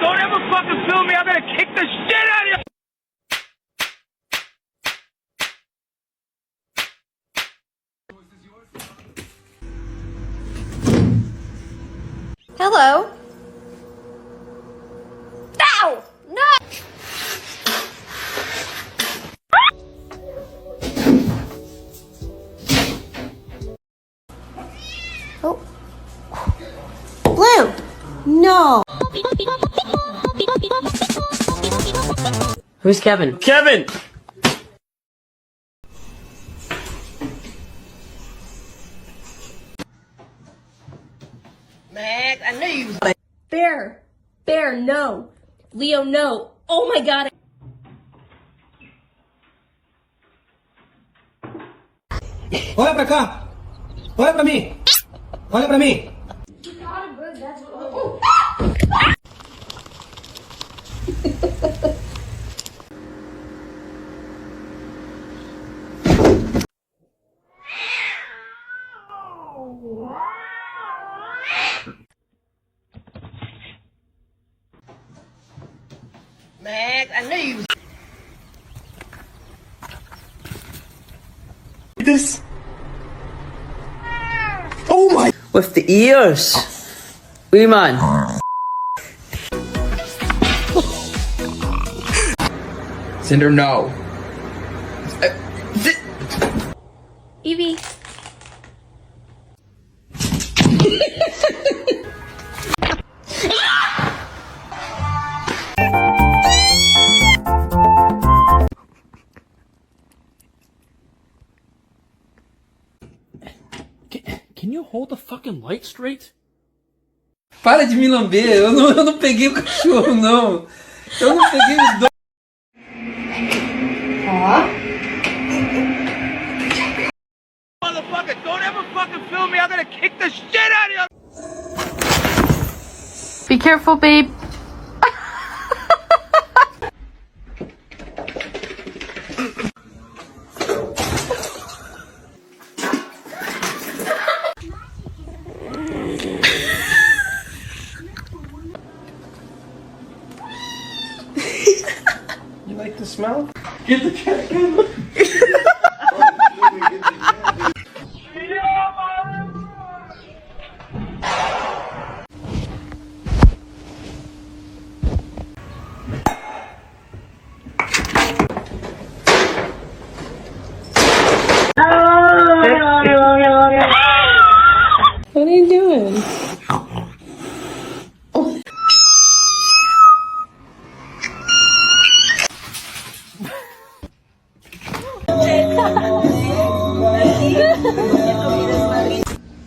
don't ever fucking film me. I'm gonna kick the shit out of you. Hello. Ow! No! Oh. Blue! No! Who's Kevin? Kevin! Max, I knew you was... Bear! Bear, no! Leo, no! Oh my god! Olha pra cá! Olha pra mim! Olha pra mim! Max, I knew you was... This. Oh my! With the ears. Wee man. Cinder, no. Evie. Can you hold the fucking light straight? Para de me lamber, eu não peguei o cachorro, não. Eu não peguei os dois. Motherfucker, don't ever fucking film me. I'm gonna kick the shit out of you. Be careful, babe. You like the smell? Get the cat. What are you doing?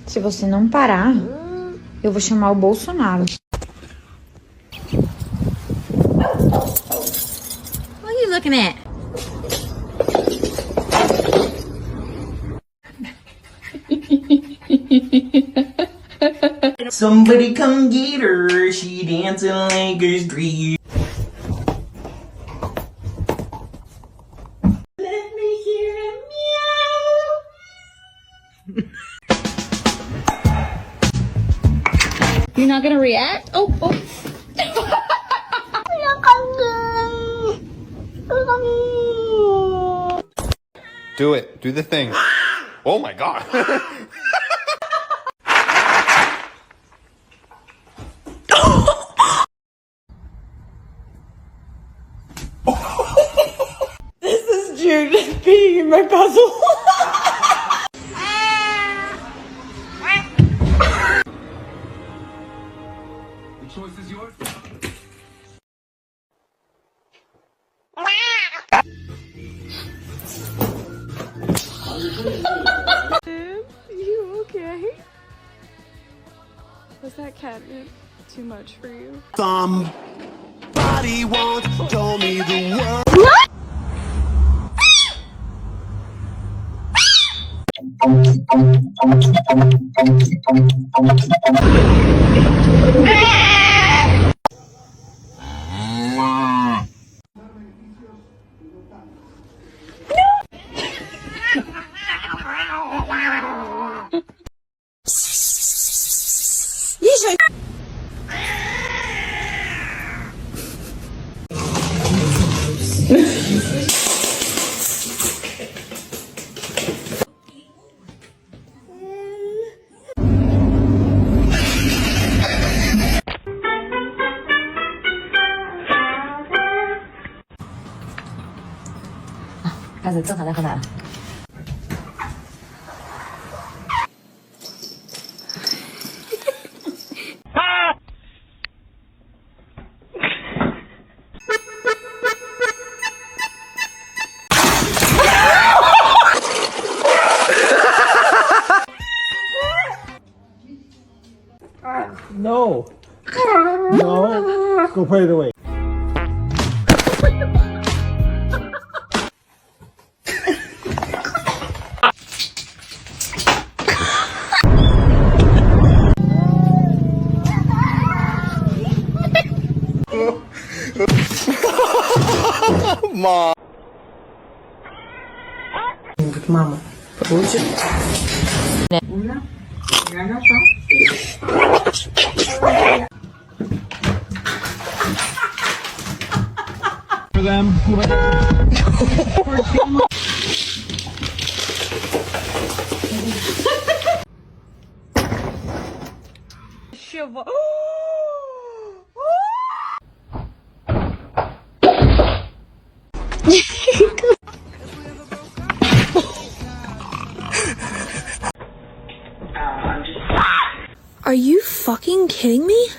Se você não parar, eu vou chamar o Bolsonaro. What are you looking at? Somebody come get her, she dancing like a street. Let me hear a meow. You're not gonna react? Oh. Do it. Do the thing. Oh my god. This is Jude peeing in my puzzle. The choice is yours. You okay? Was that catnip too much for you? Somebody once told me the world. 开始正常在喝奶了。No. No. Go put it away. Mom. Mama. For them. Shiva. Are you fucking kidding me?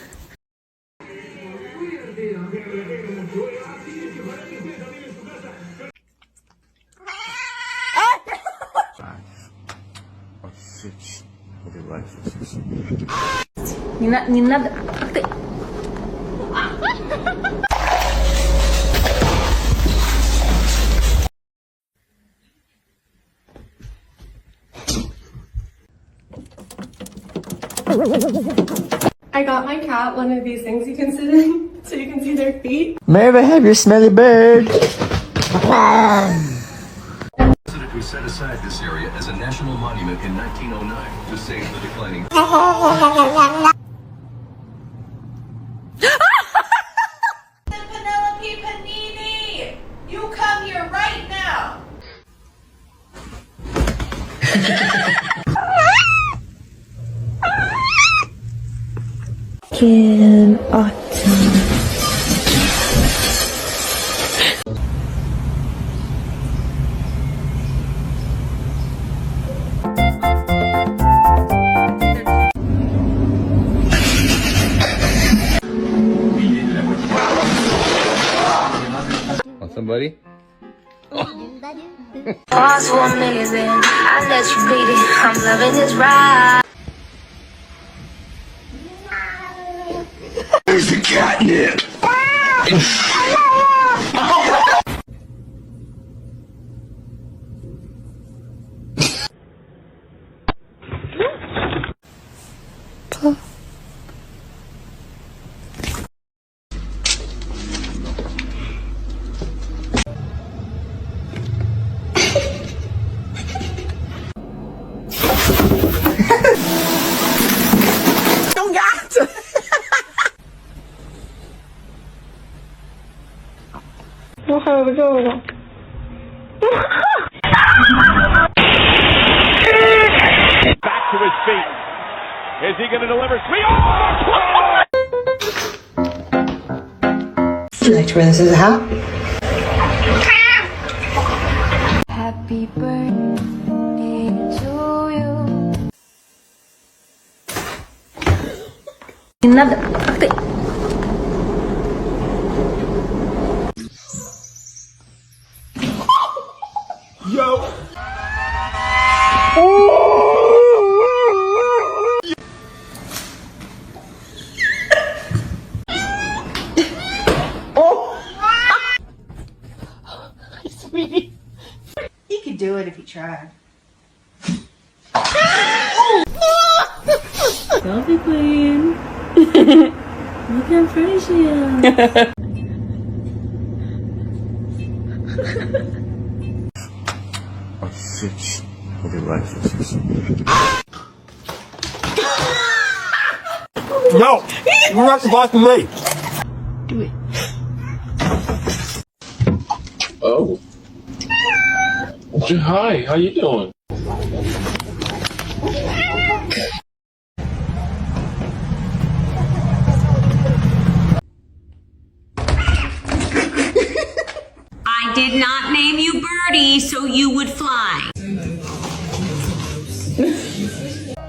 Не надо. Ах ты. I got my cat one of these things you can sit in so you can see their feet. May I have your smelly bird? We set aside this area as a national monument in 1909 to save the declining. Penelope Panini! You come here right now! In autumn. Want somebody? Pause for amazing. I let you beat it. I'm loving this ride. There's the catnip! Back to his feet. Is he going to deliver? Would you like to wear this as a hat? Happy birthday to you. Не надо. Ах ты. Yo! Sweetie. He could do it if he tried. Selfie queen. Look how pretty she is. Oh shit. Okay, right. No! You're not supposed to me! Do it. Oh. Hi, how you doing? I did not name you Birdie so you would fly.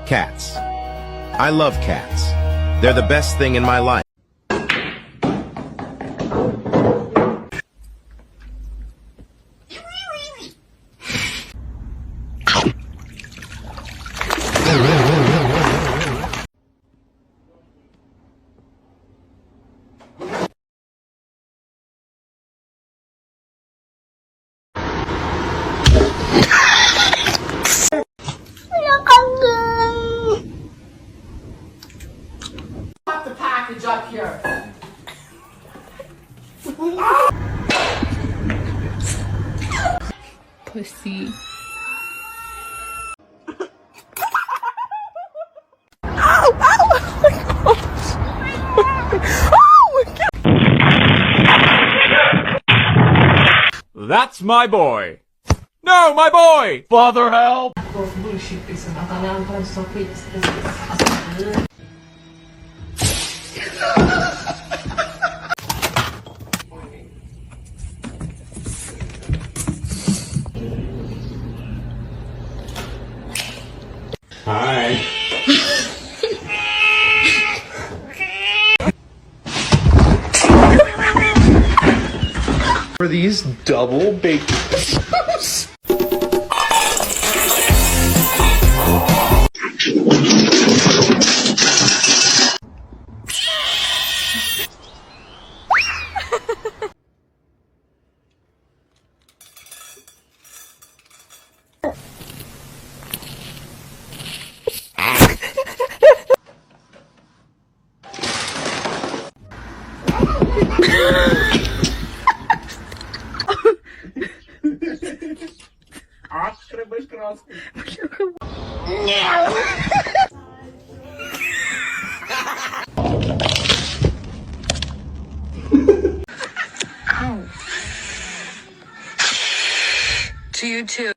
Cats. I love cats. They're the best thing in my life. Put the package up here. Pussy. That's my boy. No, my boy. Father, help. Hi. For these double baked potatoes. To you too.